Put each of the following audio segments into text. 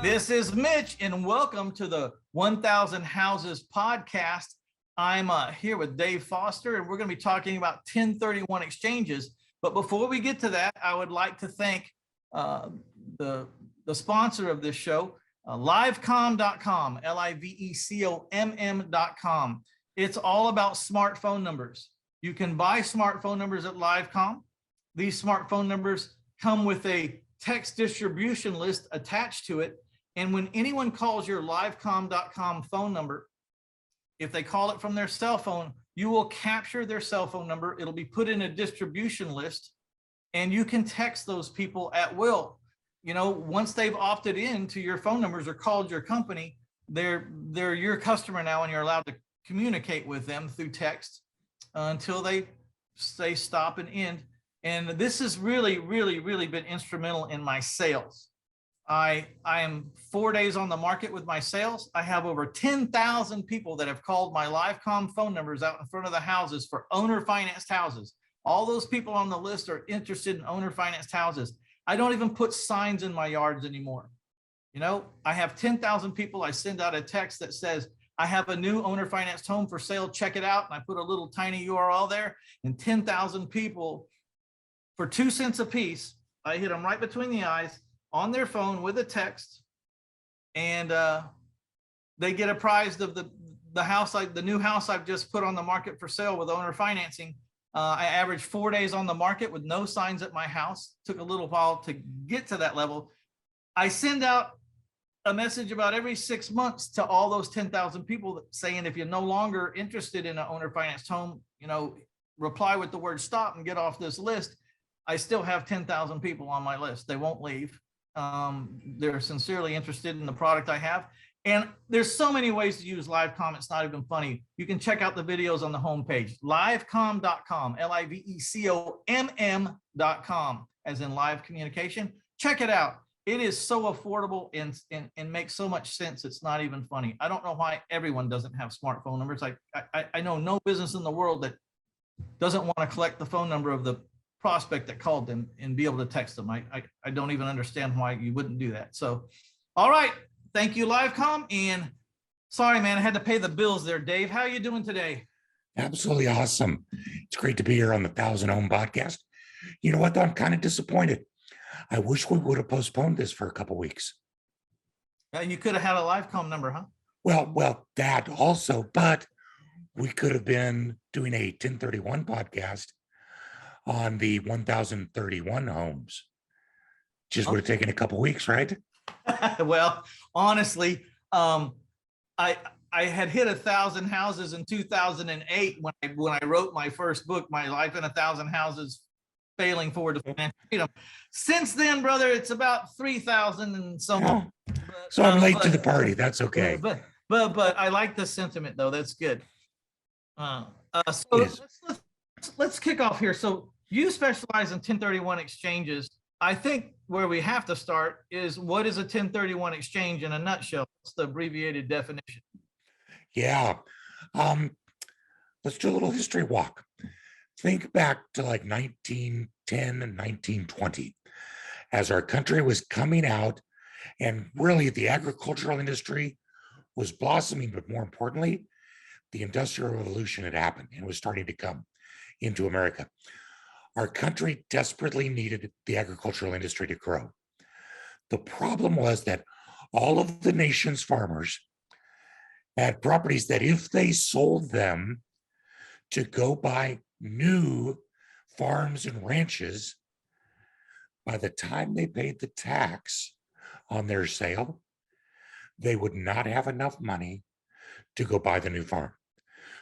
This is Mitch, and welcome to the 1000 Houses podcast. I'm here with Dave Foster, and we're going to be talking about 1031 exchanges. But before we get to that, I would like to thank the sponsor of this show, livecom.com, livecom.com. It's all about smartphone numbers. You can buy smartphone numbers at Livecom. These smartphone numbers come with a text distribution list attached to it. And when anyone calls your livecom.com phone number, if they call it from their cell phone, you will capture their cell phone number. It'll be put in a distribution list, and you can text those people at will. You know, once they've opted in to your phone numbers or called your company, they're your customer now, and you're allowed to communicate with them through text until they say stop and end. And this has really been instrumental in my sales. I am 4 days on the market with my sales. I have over 10,000 people that have called my Livecom phone numbers out in front of the houses for owner financed houses. All those people on the list are interested in owner financed houses. I don't even put signs in my yards anymore. You know, I have 10,000 people. I send out a text that says, I have a new owner financed home for sale. Check it out. And I put a little tiny URL there, and 10,000 people for 2 cents a piece. I hit them right between the eyes on their phone with a text, and they get apprised of the house, the new house I've just put on the market for sale with owner financing. I averaged 4 days on the market with no signs at my house. Took a little while to get to that level. I send out a message about every 6 months to all those 10,000 people saying, if you're no longer interested in an owner financed home, you know, reply with the word stop and get off this list. I still have 10,000 people on my list. They won't leave. They're sincerely interested in the product I have. And there's so many ways to use Livecom. It's not even funny. You can check out the videos on the homepage, livecom.com, livecom.com, as in live communication. Check it out. It is so affordable and makes so much sense. It's not even funny. I don't know why everyone doesn't have smartphone numbers. I know no business in the world that doesn't want to collect the phone number of the prospect that called them and be able to text them. I don't even understand why you wouldn't do that. So, all right. Thank you, Livecom. And sorry, man, I had to pay the bills there. Dave, how are you doing today? Absolutely awesome. It's great to be here on the 1000 Home Podcast. You know what, though? I'm kind of disappointed. I wish we would have postponed this for a couple weeks. You could have had a Livecom number, huh? Well, that also, but we could have been doing a 1031 podcast on the 1031 homes. Just would have taken a couple weeks, right? Well, honestly, I had hit 1,000 houses in 2008 when I wrote my first book, My Life in 1,000 Houses, Failing Forward to Financial Freedom. Since then, brother, it's about 3,000 and some. Yeah. So I'm late to the party. That's okay. But I like the sentiment, though. That's good. Let's kick off here. So you specialize in 1031 exchanges. I think where we have to start is, what is a 1031 exchange in a nutshell? What's the abbreviated definition? Yeah. Let's do a little history walk. Think back to like 1910 and 1920, as our country was coming out, and really the agricultural industry was blossoming, but more importantly, the Industrial Revolution had happened and was starting to come into America. Our country desperately needed the agricultural industry to grow. The problem was that all of the nation's farmers had properties that, if they sold them to go buy new farms and ranches, by the time they paid the tax on their sale, they would not have enough money to go buy the new farm.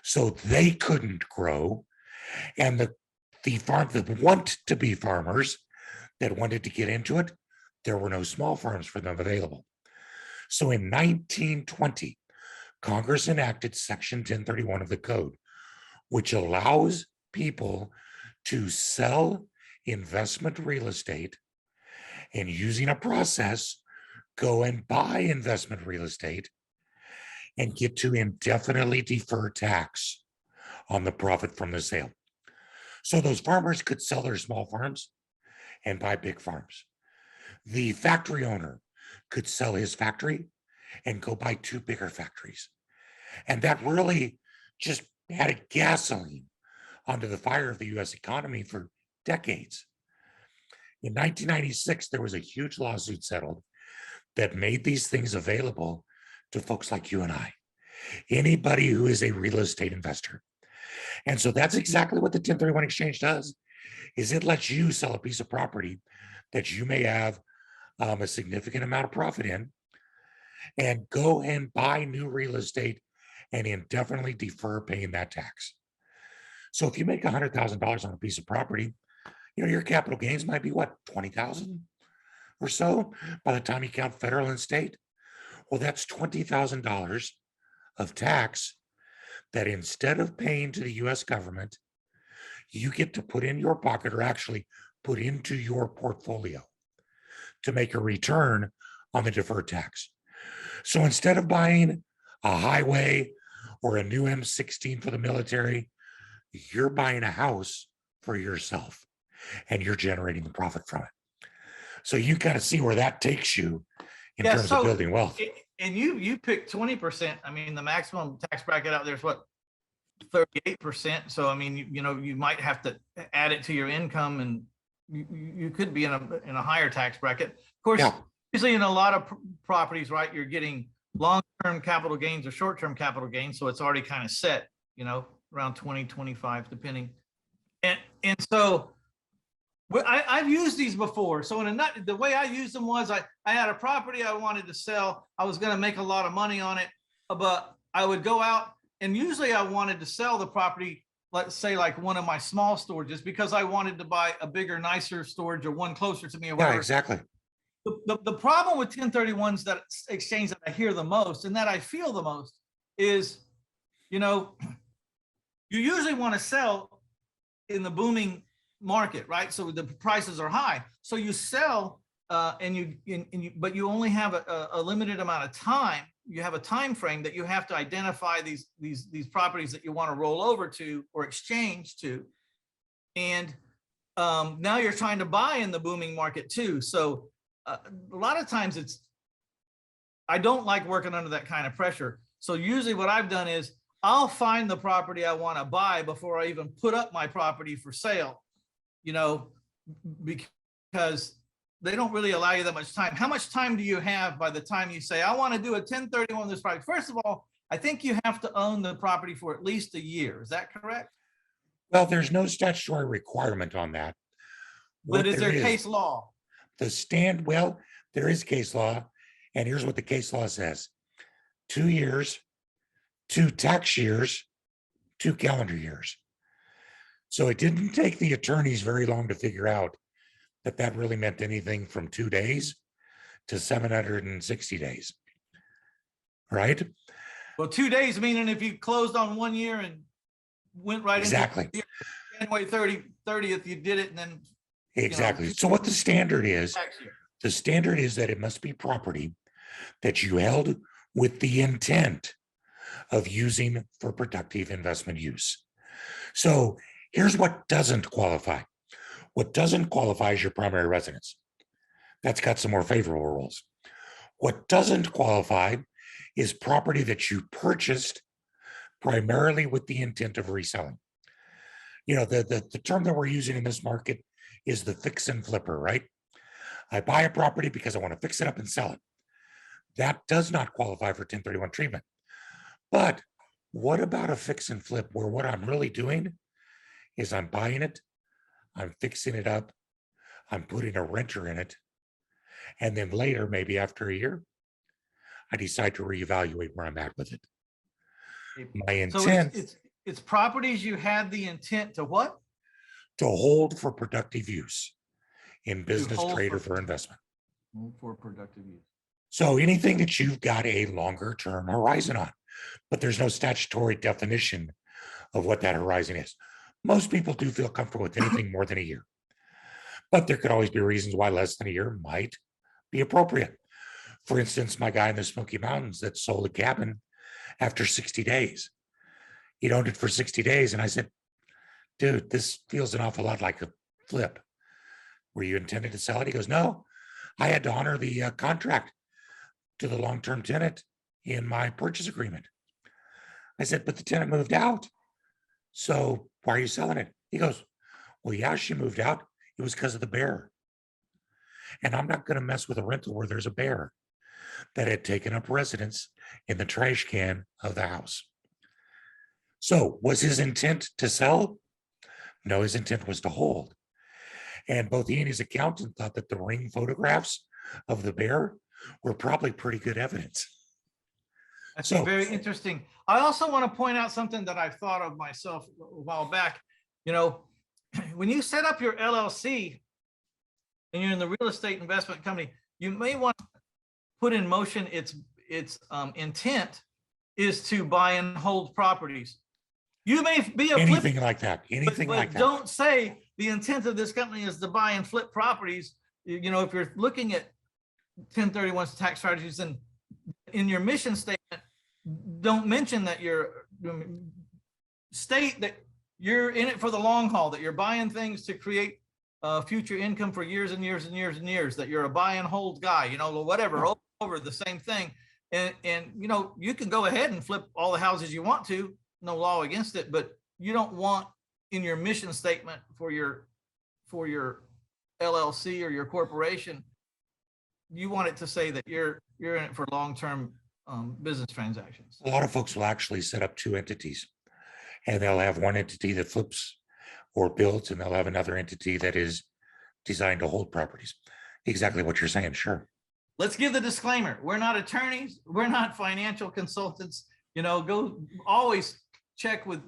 So they couldn't grow. And the farms that want to be farmers, that wanted to get into it, there were no small farms for them available. So in 1920, Congress enacted Section 1031 of the Code, which allows people to sell investment real estate, and using a process, go and buy investment real estate and get to indefinitely defer tax on the profit from the sale. So those farmers could sell their small farms and buy big farms. The factory owner could sell his factory and go buy 2 bigger factories. And that really just added gasoline onto the fire of the US economy for decades. In 1996, there was a huge lawsuit settled that made these things available to folks like you and I, anybody who is a real estate investor. And so that's exactly what the 1031 exchange does, is it lets you sell a piece of property that you may have a significant amount of profit in, and go and buy new real estate and indefinitely defer paying that tax. So if you make $100,000 on a piece of property, your capital gains might be what, 20,000 or so by the time you count federal and state. Well, that's $20,000 of tax that instead of paying to the US government, you get to put in your pocket, or actually put into your portfolio to make a return on the deferred tax. So instead of buying a highway or a new M16 for the military, you're buying a house for yourself and you're generating the profit from it. So you kind of see where that takes you in terms of building wealth. And you picked 20%. I mean, the maximum tax bracket out there is what, 38%. So I mean, you might have to add it to your income, and you could be in a higher tax bracket. Of course, usually in a lot of properties, right, you're getting long-term capital gains or short-term capital gains, so it's already kind of set, around 20, 25, depending. And so I've used these before. So the way I used them was I had a property I wanted to sell. I was going to make a lot of money on it, but I would go out, and usually I wanted to sell the property, let's say like one of my small storages, because I wanted to buy a bigger, nicer storage, or one closer to me or whatever. Yeah, exactly. The problem with 1031s, that exchange that I hear the most and that I feel the most is, you usually want to sell in the booming market, right? So the prices are high. So you sell but you only have a limited amount of time. You have a time frame that you have to identify these properties that you want to roll over to or exchange to. And now you're trying to buy in the booming market too. So a lot of times I don't like working under that kind of pressure. So usually what I've done is I'll find the property I want to buy before I even put up my property for sale, because they don't really allow you that much time. How much time do you have by the time you say, I want to do a 1031 this property? First of all, I think you have to own the property for at least a year. Is that correct? Well, there's no statutory requirement on that. But is there case law? Well, there is case law. And here's what the case law says: 2 years, 2 tax years, 2 calendar years. So it didn't take the attorneys very long to figure out that really meant anything from 2 days to 760 days, right? Well, 2 days, meaning if you closed on 1 year and went right exactly into January 30th, you did it, and then exactly. So what the standard is that it must be property that you held with the intent of using for productive investment use. So here's what doesn't qualify. What doesn't qualify is your primary residence. That's got some more favorable rules. What doesn't qualify is property that you purchased primarily with the intent of reselling. The term that we're using in this market is the fix and flipper, right? I buy a property because I want to fix it up and sell it. That does not qualify for 1031 treatment. But what about a fix and flip, where what I'm really doing is I'm buying it, I'm fixing it up, I'm putting a renter in it, and then later, maybe after a year, I decide to reevaluate where I'm at with it. My intent. So it's properties you had the intent to what? To hold for productive use in business, trade, or for investment. Hold for productive use. So anything that you've got a longer term horizon on, but there's no statutory definition of what that horizon is. Most people do feel comfortable with anything more than a year, but there could always be reasons why less than a year might be appropriate. For instance, my guy in the Smoky Mountains that sold a cabin after 60 days. He'd owned it for 60 days. And I said, dude, this feels an awful lot like a flip. Were you intended to sell it? He goes, no, I had to honor the contract. to the long-term tenant in my purchase agreement. I said, but the tenant moved out. So why are you selling it? He goes, well, yeah, she moved out. It was because of the bear. And I'm not going to mess with a rental where there's a bear that had taken up residence in the trash can of the house. So was his intent to sell? No, his intent was to hold. And both he and his accountant thought that the ring photographs of the bear were probably pretty good evidence. That's So very interesting. I also want to point out something that I've thought of myself a while back. You know, when you set up your LLC and you're in the real estate investment company, you may want to put in motion its intent is to buy and hold properties. You may be a anything like that, anything but like that. don't say the intent of this company is to buy and flip properties. You know, if you're looking at 1031 tax strategies, and in your mission statement, don't mention that state that you're in it for the long haul, that you're buying things to create future income for years and years and years and years, that you're a buy and hold guy, you know, whatever, over the same thing. And you know, you can go ahead and flip all the houses you want to, no law against it, but you don't want in your mission statement for your LLC or your corporation, you want it to say that you're in it for long-term business transactions. A lot of folks will actually set up two entities, and they'll have one entity that flips or builds, and they'll have another entity that is designed to hold properties. Exactly what you're saying. Sure. Let's give the disclaimer. We're not attorneys. We're not financial consultants. You know, go always check with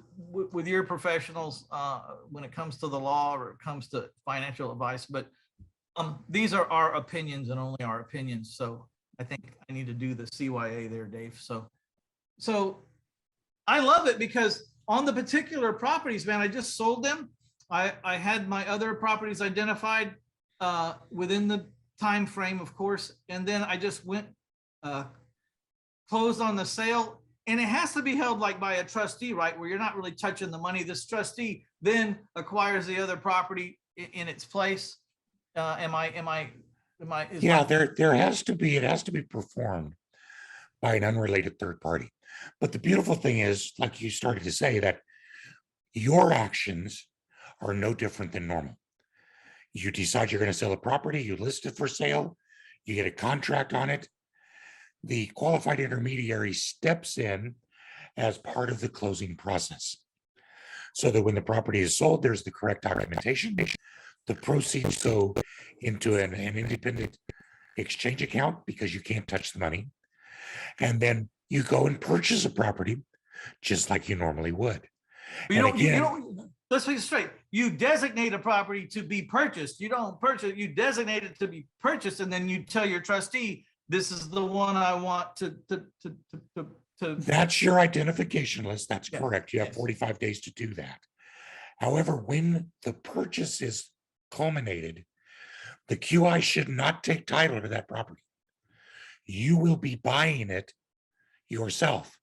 your professionals when it comes to the law or it comes to financial advice. But these are our opinions and only our opinions. So I think I need to do the CYA there, Dave. So I love it because on the particular properties, man, I just sold them. I had my other properties identified within the time frame, of course, and then I just went closed on the sale. And it has to be held like by a trustee, right? Where you're not really touching the money. This trustee then acquires the other property in its place. Yeah, there has to be, it has to be performed by an unrelated third party. But the beautiful thing is, like you started to say, that your actions are no different than normal. You decide you're going to sell a property, you list it for sale, you get a contract on it. The qualified intermediary steps in as part of the closing process, so that when the property is sold, there's the correct documentation. The proceeds go into an independent exchange account because you can't touch the money. And then you go and purchase a property just like you normally would. But you don't, let's be straight. You designate a property to be purchased. You don't purchase, you designate it to be purchased, and then you tell your trustee, this is the one I want to. That's your identification list. That's correct. You have Yes. 45 days to do that. However, when the purchase is culminated, the QI should not take title to that property. You will be buying it yourself,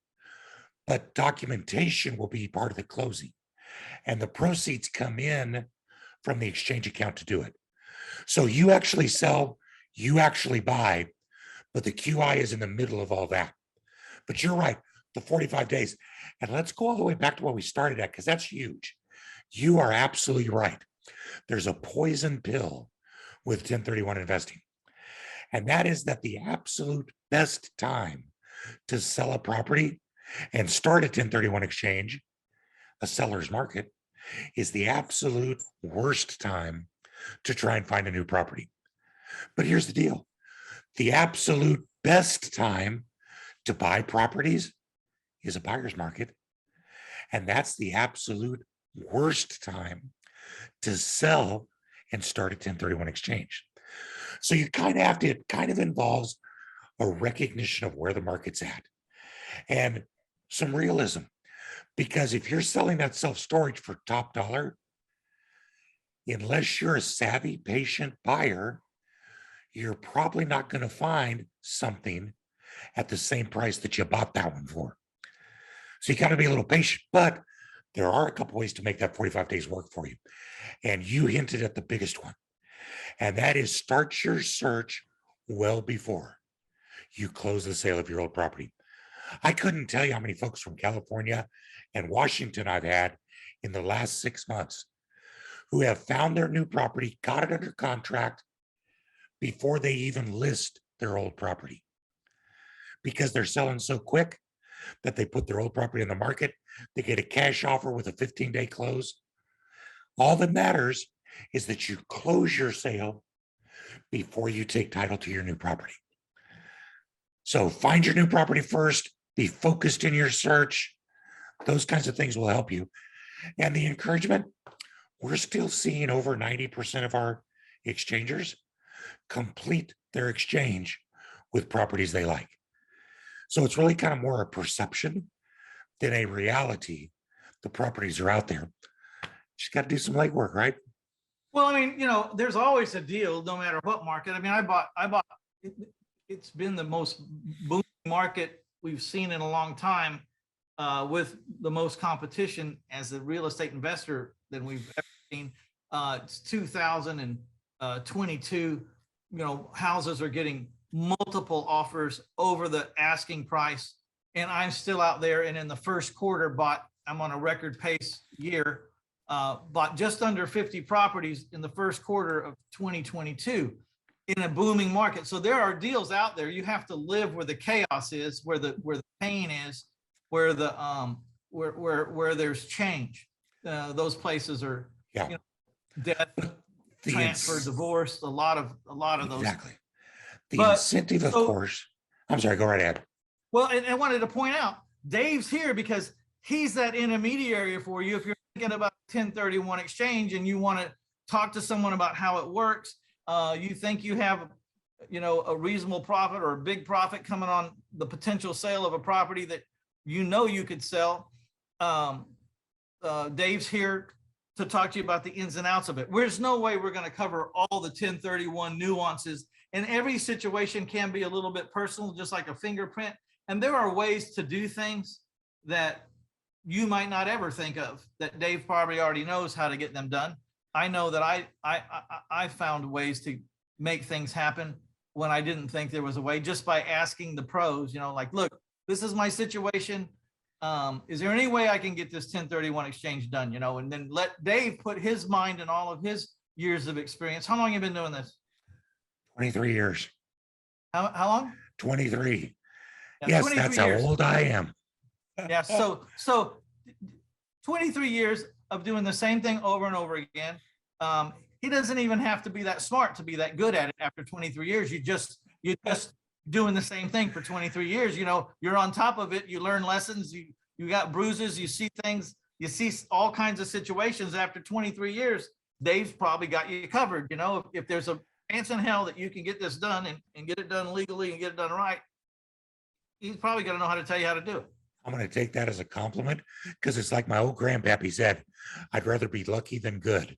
but documentation will be part of the closing, and the proceeds come in from the exchange account to do it. So you actually sell, you actually buy, but the QI is in the middle of all that. But you're right, the 45 days. And let's go all the way back to what we started at, because that's huge. You are absolutely right. There's a poison pill with 1031 investing. And that is that the absolute best time to sell a property and start a 1031 exchange, a seller's market, is the absolute worst time to try and find a new property. But here's the deal. The absolute best time to buy properties is a buyer's market. And that's the absolute worst time to sell and start a 1031 exchange. So you kind of have to, it kind of involves a recognition of where the market's at and some realism. Because if you're selling that self-storage for top dollar, unless you're a savvy, patient buyer, you're probably not going to find something at the same price that you bought that one for. So you got to be a little patient, but there are a couple ways to make that 45 days work for you. And you hinted at the biggest one, and that is start your search well before. you close the sale of your old property. I couldn't tell you how many folks from California and Washington I've had in the last 6 months who have found their new property, got it under contract before they even list their old property, because they're selling so quick that they put their old property in the market. They get a cash offer with a 15-day close. All that matters is that you close your sale before you take title to your new property. So find your new property first, be focused in your search. Those kinds of things will help you. And the encouragement, we're still seeing over 90% of our exchangers complete their exchange with properties they like. So it's really kind of more a perception than a reality. The properties are out there. Just got to do some legwork, right? Well, I mean, there's always a deal, no matter what market. I mean, I bought, it's been the most booming market we've seen in a long time, with the most competition as a real estate investor than we've ever seen. It's 2022, houses are getting multiple offers over the asking price. And I'm still out there. And in the first quarter I'm on a record pace year, bought just under 50 properties in the first quarter of 2022 in a booming market. So there are deals out there. You have to live where the chaos is, where the pain is, where the where there's change. Those places are, death, transfer, divorce, a lot of those. Exactly. The incentive, of course. I'm sorry, go right ahead. Well, and I wanted to point out, Dave's here because he's that intermediary for you. If you're thinking about 1031 exchange and you want to talk to someone about how it works, you think you have, a reasonable profit or a big profit coming on the potential sale of a property that you could sell. Dave's here to talk to you about the ins and outs of it. There's no way we're going to cover all the 1031 nuances, and every situation can be a little bit personal, just like a fingerprint. And there are ways to do things that you might not ever think of, that Dave probably already knows how to get them done. I know that I found ways to make things happen when I didn't think there was a way, just by asking the pros, like, look, this is my situation. Is there any way I can get this 1031 exchange done? And then let Dave put his mind and all of his years of experience. How long have you been doing this? 23 years. How long? 23. Yeah, yes, 23 that's years. how old I am. Yeah, so 23 years of doing the same thing over and over again. He doesn't even have to be that smart to be that good at it after 23 years. You're just doing the same thing for 23 years. You're on top of it. You learn lessons. You got bruises. You see things. You see all kinds of situations. After 23 years, Dave's probably got you covered. If there's a chance in hell that you can get this done and get it done legally and get it done right, he's probably going to know how to tell you how to do it. I'm going to take that as a compliment, because it's like my old grandpappy said, I'd rather be lucky than good.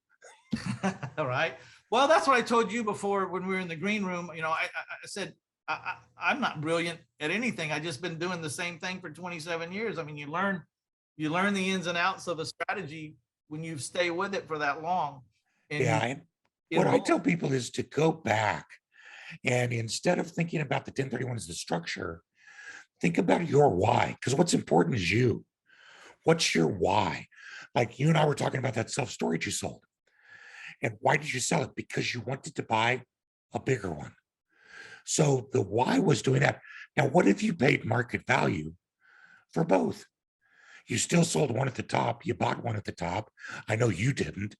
All right. Well, that's what I told you before when we were in the green room. I said, I'm not brilliant at anything. I've just been doing the same thing for 27 years. I mean, you learn the ins and outs of a strategy when you stay with it for that long. And what I tell people is to go back, and instead of thinking about the 1031 as the structure, think about your why, because what's important is you. What's your why? Like you and I were talking about that self-storage you sold. And why did you sell it? Because you wanted to buy a bigger one. So the why was doing that. Now, what if you paid market value for both? You still sold one at the top. You bought one at the top. I know you didn't.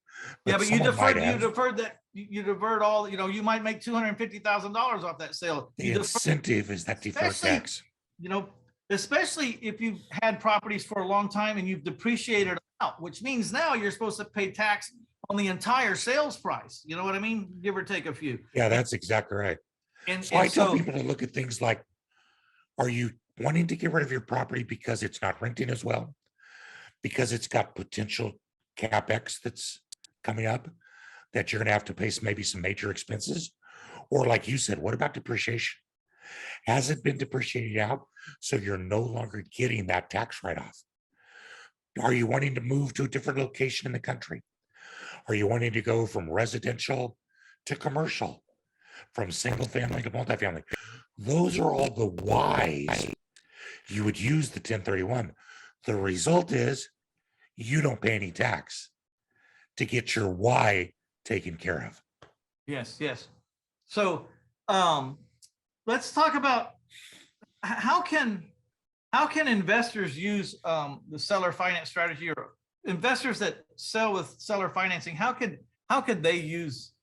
But you deferred all, you might make $250,000 off that sale. The incentive is that deferred tax. Especially if you've had properties for a long time and you've depreciated out, which means now you're supposed to pay tax on the entire sales price. You know what I mean? Give or take a few. Yeah, that's exactly right. So I tell people to look at things like, are you wanting to get rid of your property because it's not renting as well? Because it's got potential CapEx that's coming up that you're going to have to pay maybe some major expenses? Or like you said, what about depreciation? Has it been depreciated out so you're no longer getting that tax write-off? Are you wanting to move to a different location in the country? Are you wanting to go from residential to commercial, from single family to multifamily? Those are all the whys you would use the 1031. The result is you don't pay any tax to get your why taken care of. Yes, yes. So let's talk about how can investors use the seller finance strategy, or investors that sell with seller financing? How could they use?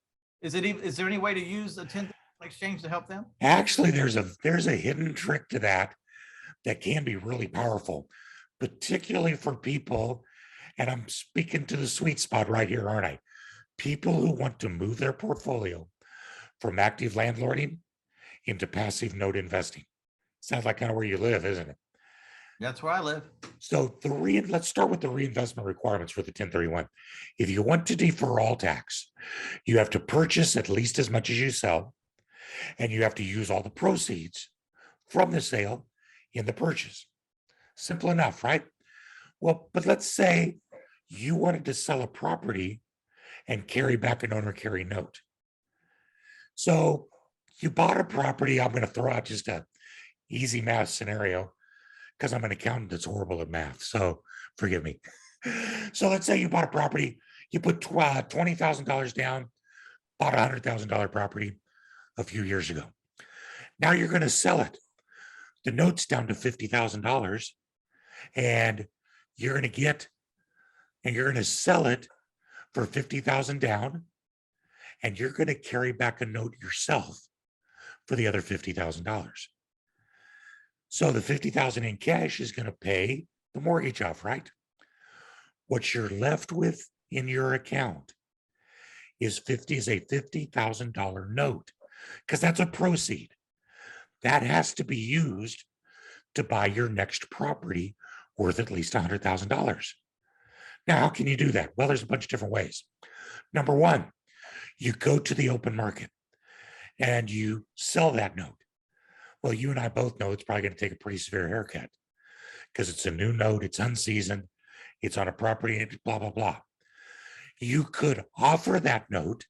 Is there any way to use the 1031 exchange to help them? Actually, there's a hidden trick to that can be really powerful, particularly for people, and I'm speaking to the sweet spot right here, aren't I? People who want to move their portfolio from active landlording into passive note investing. Sounds like kind of where you live, isn't it? That's where I live. So let's start with the reinvestment requirements for the 1031. If you want to defer all tax, you have to purchase at least as much as you sell, and you have to use all the proceeds from the sale in the purchase. Simple enough, right? Well, but let's say you wanted to sell a property and carry back an owner carry note. So you bought a property. I'm going to throw out just a easy math scenario because I'm an accountant that's horrible at math. So forgive me. So let's say you bought a property, you put $20,000 down, bought a $100,000 property a few years ago. Now you're going to sell it. The note's down to $50,000, and you're going to sell it for 50,000 down, and you're going to carry back a note yourself for the other $50,000. So the 50,000 in cash is going to pay the mortgage off, right? What you're left with in your account is a $50,000 note, because that's a proceed. That has to be used to buy your next property worth at least $100,000. Now, how can you do that? Well, there's a bunch of different ways. Number one, you go to the open market and you sell that note. Well, you and I both know it's probably going to take a pretty severe haircut because it's a new note, it's unseasoned, it's on a property, blah, blah, blah. You could offer that note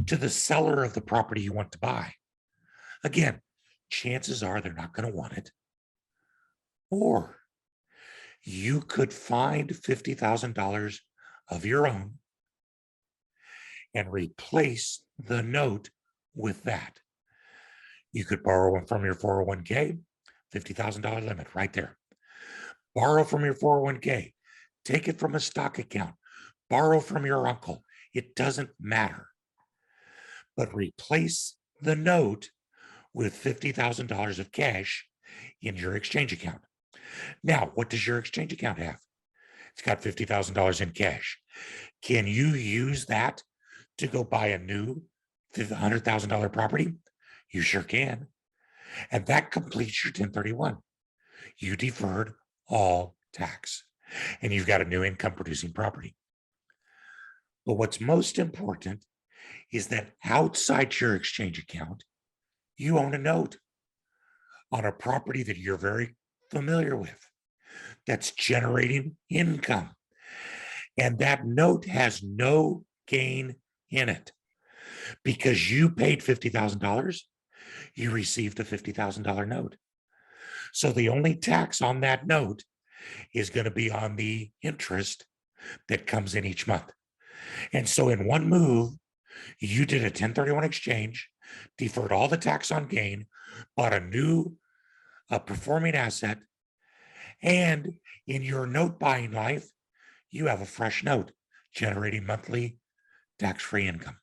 to the seller of the property you want to buy. Again, chances are they're not going to want it. Or you could find $50,000 of your own and replace the note with that. You could borrow one from your 401k, $50,000 limit right there. Borrow from your 401k, take it from a stock account, borrow from your uncle. It doesn't matter. But replace the note with $50,000 of cash in your exchange account. Now, what does your exchange account have? It's got $50,000 in cash. Can you use that to go buy a new $100,000 property? You sure can. And that completes your 1031. You deferred all tax, and you've got a new income producing property. But what's most important is that outside your exchange account, you own a note on a property that you're very familiar with that's generating income. And that note has no gain in it because you paid $50,000, you received a $50,000 note. So the only tax on that note is going to be on the interest that comes in each month. And so in one move, you did a 1031 exchange, deferred all the tax on gain, bought a new performing asset, and in your note buying life, you have a fresh note generating monthly tax-free income.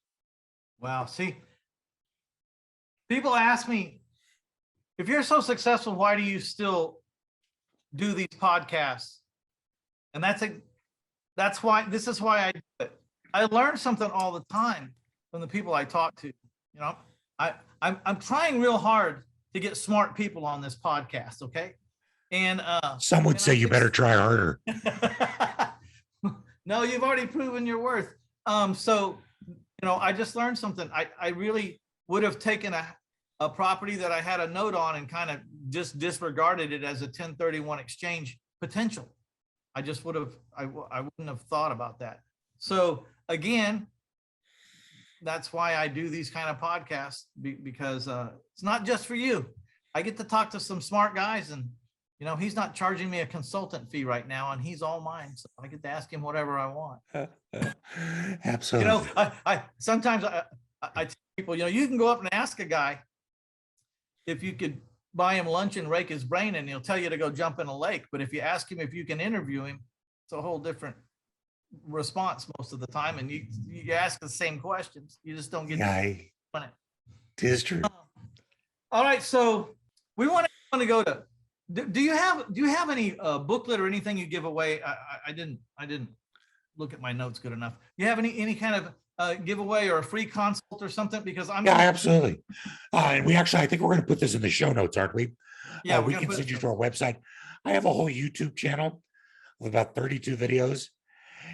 Wow. See, people ask me, if you're so successful, why do you still do these podcasts? And that's why, this is why I do it. I learn something all the time from the people I talk to. You know, I'm trying real hard to get smart people on this podcast. Okay. And some would say you better try harder. No, you've already proven your worth. So, you know, I just learned something. I really would have taken a property that I had a note on and kind of just disregarded it as a 1031 exchange potential. I just would have, I wouldn't have thought about that. So again, that's why I do these kind of podcasts, because it's not just for you. I get to talk to some smart guys, and he's not charging me a consultant fee right now, and he's all mine. So I get to ask him whatever I want. Absolutely. I sometimes I tell people, you can go up and ask a guy if you could buy him lunch and rake his brain, and he'll tell you to go jump in a lake. But if you ask him if you can interview him, it's a whole different response most of the time. And you ask the same questions. You just don't get it is true. All right. So we want to go to, do you have any booklet or anything you give away? I didn't look at my notes good enough. You have any kind of giveaway or a free consult or something? Because absolutely. And I think we're going to put this in the show notes, aren't we? Yeah, we can send you to our website. I have a whole YouTube channel with about 32 videos,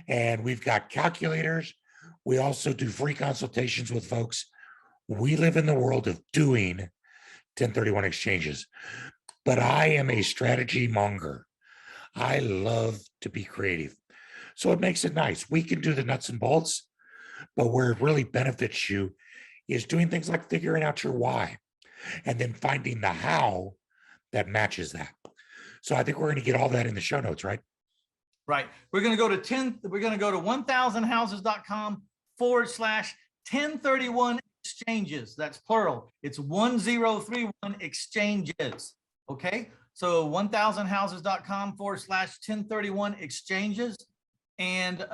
and we've got calculators. We also do free consultations with folks. We live in the world of doing 1031 exchanges, but I am a strategy monger. I love to be creative. So it makes it nice. We can do the nuts and bolts, but where it really benefits you is doing things like figuring out your why and then finding the how that matches that. So I think we're going to get all that in the show notes, right? Right. We're going to go to 1031 exchanges. That's plural. It's 1031 exchanges. Okay. So 1000houses.com/1031 exchanges. And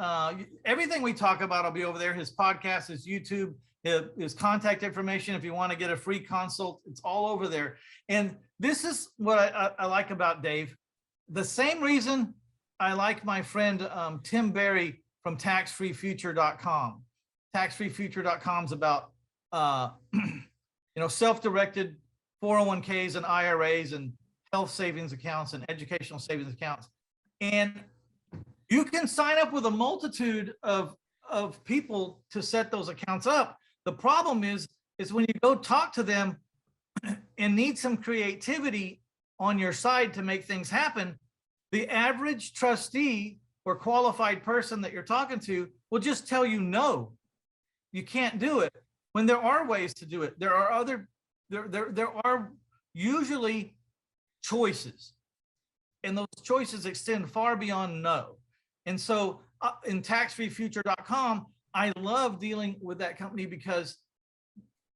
everything we talk about will be over there. His podcast, his YouTube, his contact information. If you want to get a free consult, it's all over there. And this is what I like about Dave. The same reason I like my friend Tim Berry from taxfreefuture.com. Taxfreefuture.com is about self-directed 401ks and IRAs and health savings accounts and educational savings accounts. And you can sign up with a multitude of people to set those accounts up. The problem is when you go talk to them and need some creativity on your side to make things happen, the average trustee or qualified person that you're talking to will just tell you, no, you can't do it. When there are ways to do it, there are usually choices, and those choices extend far beyond no. And so in taxfreefuture.com, I love dealing with that company because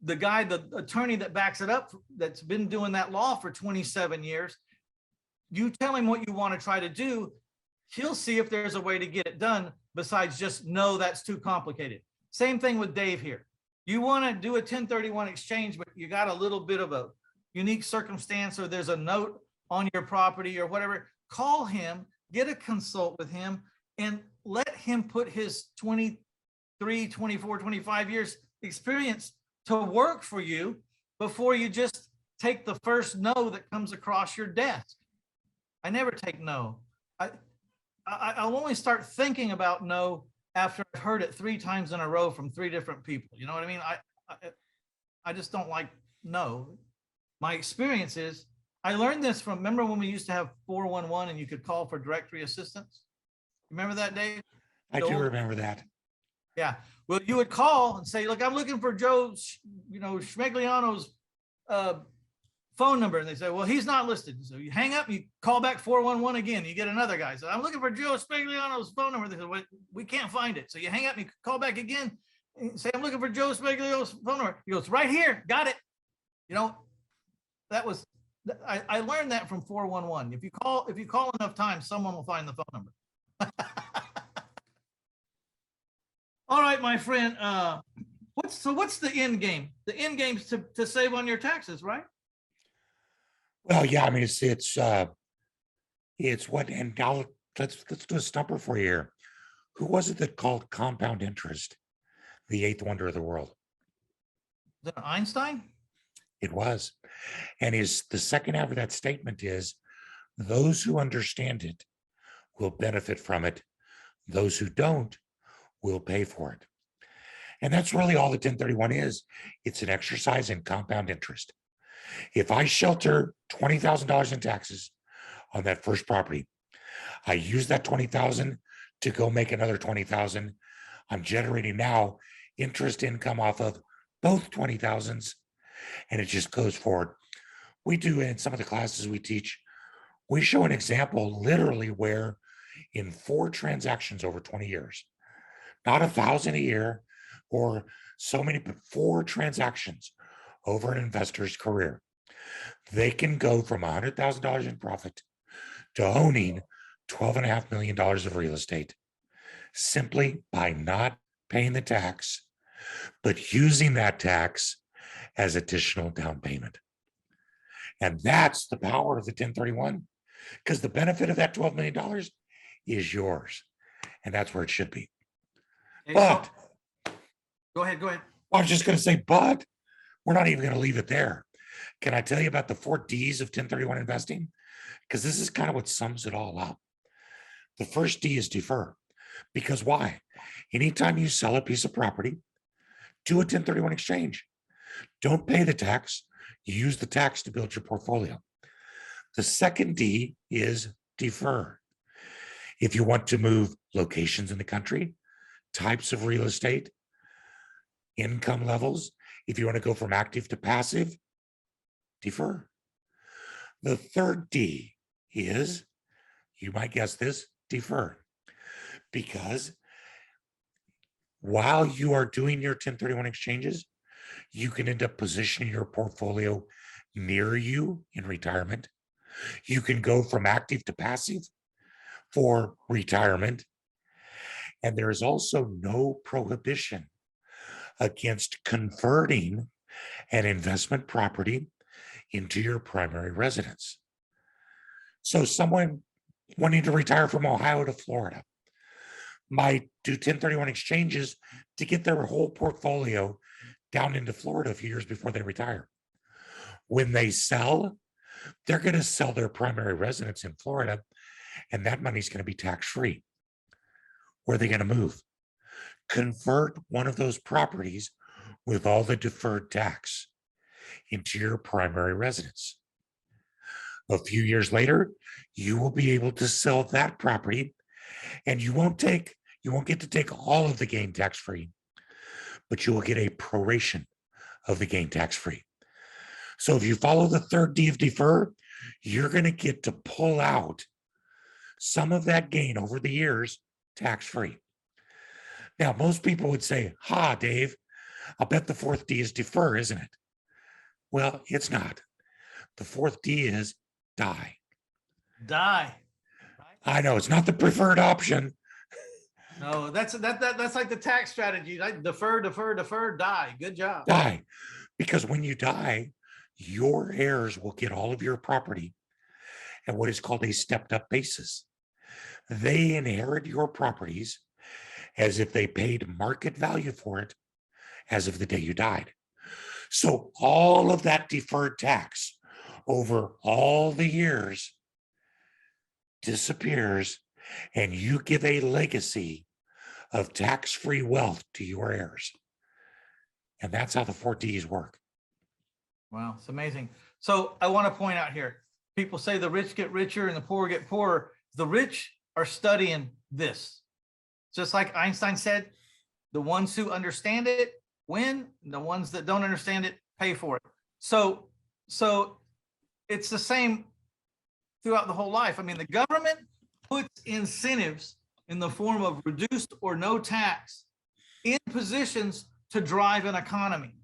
the guy, the attorney that backs it up, that's been doing that law for 27 years, you tell him what you want to try to do, he'll see if there's a way to get it done besides just, no, that's too complicated. Same thing with Dave here. You want to do a 1031 exchange, but you got a little bit of a unique circumstance, or there's a note on your property or whatever, call him, get a consult with him, and let him put his 23, 24, 25 years experience to work for you before you just take the first no that comes across your desk. I never take no. I'll only start thinking about no after I've heard it 3 times in a row from 3 different people. You know what I mean? I just don't like no. My experience is, I learned this from, remember when we used to have 411 and you could call for directory assistance? Remember that, Dave? I do remember that. Yeah. Well, you would call and say, look, I'm looking for Joe, Schmegliano's phone number. And they say, well, he's not listed. So you hang up, you call back 411 again. You get another guy. So I'm looking for Joe Schmegliano's phone number. They say, well, we can't find it. So you hang up and you call back again and say, I'm looking for Joe Schmegliano's phone number. He goes, right here. Got it. I learned that from 411. If you call enough times, someone will find the phone number. All right, my friend. What's the end game? The end game is to save on your taxes, right? Well, yeah. I mean, it's what. And now let's do a stumper for you here. Who was it that called compound interest the 8th wonder of the world? Is that Einstein? It was. And the second half of that statement is, those who understand it will benefit from it. Those who don't will pay for it. And that's really all the 1031 is. It's an exercise in compound interest. If I shelter $20,000 in taxes on that first property, I use that $20,000 to go make another $20,000. I'm generating now interest income off of both $20,000s, and it just goes forward. We do in some of the classes we teach, we show an example literally where in 4 transactions over 20 years, not 1,000 a year or so many, but 4 transactions over an investor's career, they can go from $100,000 in profit to owning $12.5 million of real estate simply by not paying the tax, but using that tax as additional down payment. And that's the power of the 1031, because the benefit of that $12 million is yours. And that's where it should be. Okay, But go ahead. I was just going to say, but we're not even going to leave it there. Can I tell you about the 4 Ds of 1031 investing? Because this is kind of what sums it all up. The first D is defer. Because why? Anytime you sell a piece of property, do a 1031 exchange. Don't pay the tax. Use the tax to build your portfolio. The second D is defer. If you want to move locations in the country, types of real estate, income levels, if you want to go from active to passive, defer. The third D is, you might guess this, defer. Because while you are doing your 1031 exchanges, you can end up positioning your portfolio near you in retirement. You can go from active to passive for retirement. And there is also no prohibition against converting an investment property into your primary residence. So someone wanting to retire from Ohio to Florida might do 1031 exchanges to get their whole portfolio down into Florida a few years before they retire. When they sell, they're going to sell their primary residence in Florida, and that money's going to be tax-free. Where are they going to move? Convert one of those properties with all the deferred tax into your primary residence. A few years later, you will be able to sell that property, and you won't get to take all of the gain tax-free, but you will get a proration of the gain tax-free. So if you follow the third D of defer, you're going to get to pull out some of that gain over the years tax-free. Now, most people would say, ha, Dave, I'll bet the fourth D is defer, isn't it? Well, it's not. The fourth D is die. Die. I know it's not the preferred option. No, that's like the tax strategy. Right? Defer, die. Good job. Die. Because when you die, your heirs will get all of your property at what is called a stepped up basis. They inherit your properties as if they paid market value for it as of the day you died. So all of that deferred tax over all the years disappears, and you give a legacy of tax-free wealth to your heirs. And that's how the 4 Ds work. Wow, it's amazing. So I want to point out here, people say the rich get richer and the poor get poorer. The rich are studying this. Just like Einstein said, the ones who understand it win, the ones that don't understand it pay for it. So it's the same throughout the whole life. I mean, the government puts incentives in the form of reduced or no tax in positions to drive an economy.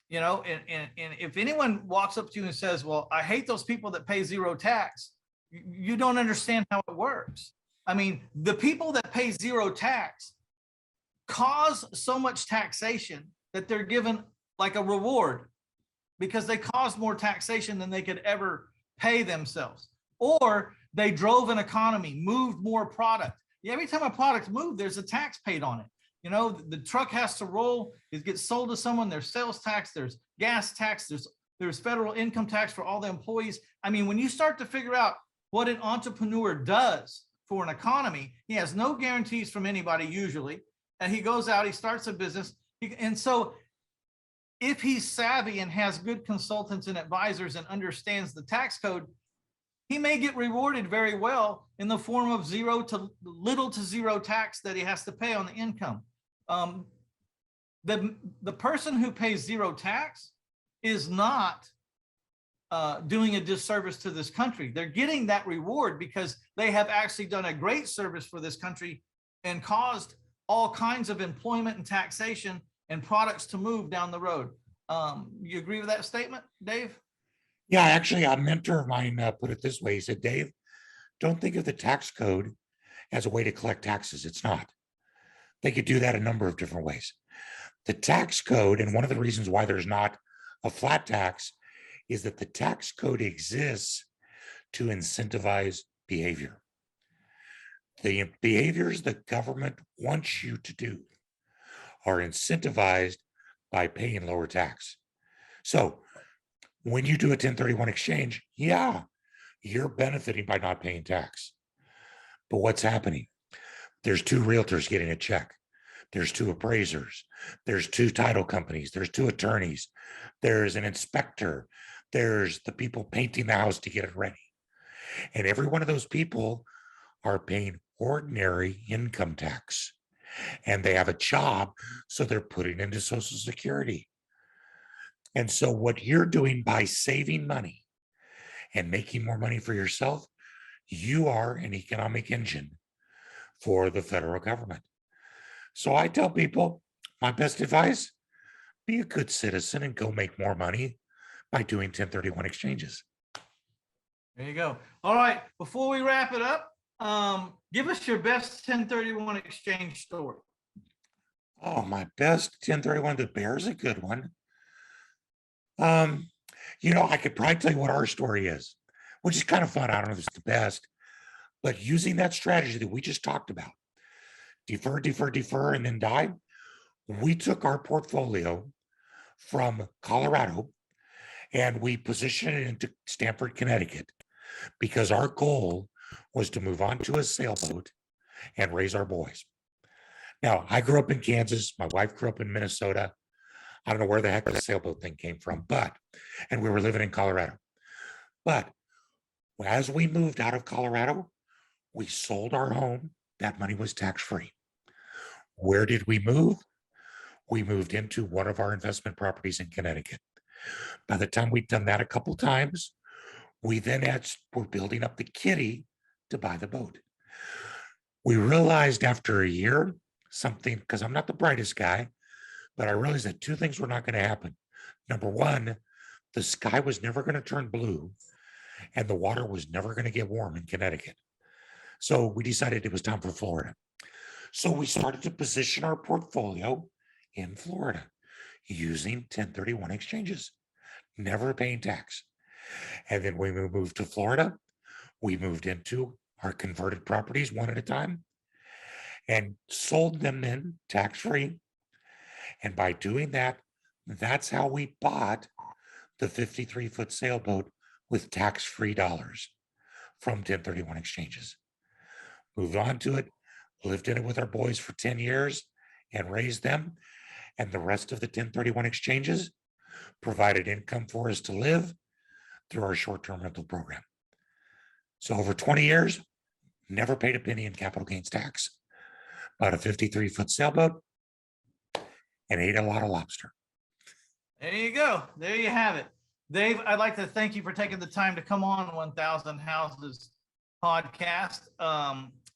You know, and if anyone walks up to you and says, well, I hate those people that pay zero tax, you don't understand how it works. I mean, the people that pay zero tax cause so much taxation that they're given like a reward because they caused more taxation than they could ever pay themselves. Or they drove an economy, moved more product. Every time a product moved, there's a tax paid on it. You know, the truck has to roll, it gets sold to someone, there's sales tax, there's gas tax, there's federal income tax for all the employees. I mean, when you start to figure out what an entrepreneur does for an economy, he has no guarantees from anybody usually, and he goes out, he starts a business. And so if he's savvy and has good consultants and advisors and understands the tax code, he may get rewarded very well in the form of little to zero tax that he has to pay on the income. The person who pays zero tax is not doing a disservice to this country. They're getting that reward because they have actually done a great service for this country and caused all kinds of employment and taxation and products to move down the road. You agree with that statement, Dave? Yeah, actually, a mentor of mine put it this way. He said, Dave, don't think of the tax code as a way to collect taxes. It's not. They could do that a number of different ways. The tax code, and one of the reasons why there's not a flat tax, is that the tax code exists to incentivize behavior. The behaviors the government wants you to do are incentivized by paying lower tax. So when you do a 1031 exchange, yeah, you're benefiting by not paying tax. But what's happening? There's two realtors getting a check. There's two appraisers. There's two title companies. There's two attorneys. There's an inspector. There's the people painting the house to get it ready. And every one of those people are paying ordinary income tax. And they have a job, so they're putting into Social Security. And so what you're doing by saving money and making more money for yourself, you are an economic engine for the federal government. So I tell people, my best advice, be a good citizen and go make more money by doing 1031 exchanges. There you go. All right. Before we wrap it up, give us your best 1031 exchange story. Oh, my best 1031, the Bear's a good one. I could probably tell you what our story is, which is kind of fun. I don't know if it's the best, but using that strategy that we just talked about, defer, defer, defer, and then die. We took our portfolio from Colorado and we positioned it into Stamford, Connecticut, because our goal was to move on to a sailboat and raise our boys. Now, I grew up in Kansas. My wife grew up in Minnesota. I don't know where the heck the sailboat thing came from, and we were living in Colorado. But as we moved out of Colorado, we sold our home. That money was tax-free. Where did we move? We moved into one of our investment properties in Connecticut. By the time we'd done that a couple times, we then were building up the kitty to buy the boat. We realized after a year something, because I'm not the brightest guy, but I realized that two things were not going to happen. Number one, the sky was never going to turn blue and the water was never going to get warm in Connecticut. So we decided it was time for Florida. So we started to position our portfolio in Florida using 1031 exchanges, never paying tax. And then when we moved to Florida, we moved into our converted properties one at a time and sold them then tax-free. And by doing that, that's how we bought the 53-foot sailboat with tax-free dollars from 1031 exchanges. Moved on to it, lived in it with our boys for 10 years and raised them. And the rest of the 1031 exchanges provided income for us to live through our short-term rental program. So over 20 years, never paid a penny in capital gains tax. Bought a 53-foot sailboat and ate a lot of lobster. There you go. There you have it. Dave, I'd like to thank you for taking the time to come on 1000 Houses podcast.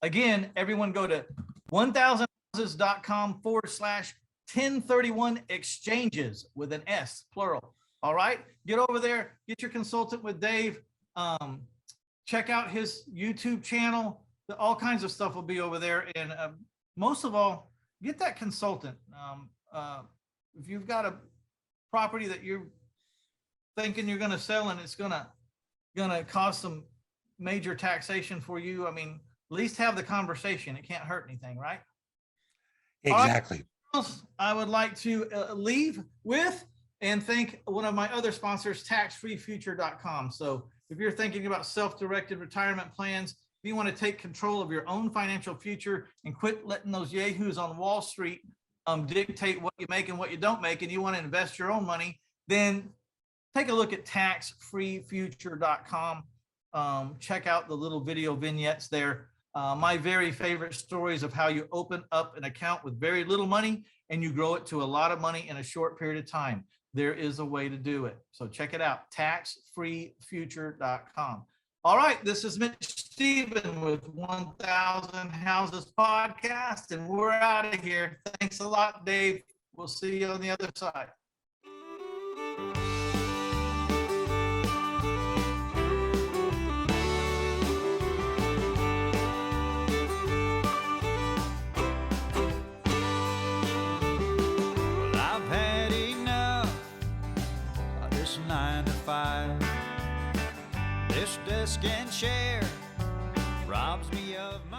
Again, everyone go to 1000houses.com/1031 exchanges with an S, plural. All right. Get over there, get your consultant with Dave. Check out his YouTube channel. All kinds of stuff will be over there. And most of all, get that consultant. If you've got a property that you're thinking you're going to sell and it's gonna cause some major taxation for you, I mean, at least have the conversation. It can't hurt anything, right? Exactly. I would like to leave with and thank one of my other sponsors, taxfreefuture.com. So if you're thinking about self-directed retirement plans, if you want to take control of your own financial future and quit letting those yahoos on Wall Street dictate what you make and what you don't make, and you want to invest your own money, then take a look at taxfreefuture.com. Check out the little video vignettes there. My very favorite stories of how you open up an account with very little money and you grow it to a lot of money in a short period of time. there is a way to do it. So check it out, taxfreefuture.com. All right, this is Mitch Stephen with 1000 Houses Podcast, and we're out of here. Thanks a lot, Dave. We'll see you on the other side. Well, I've had enough of this 9 to 5. This desk and chair robs me of my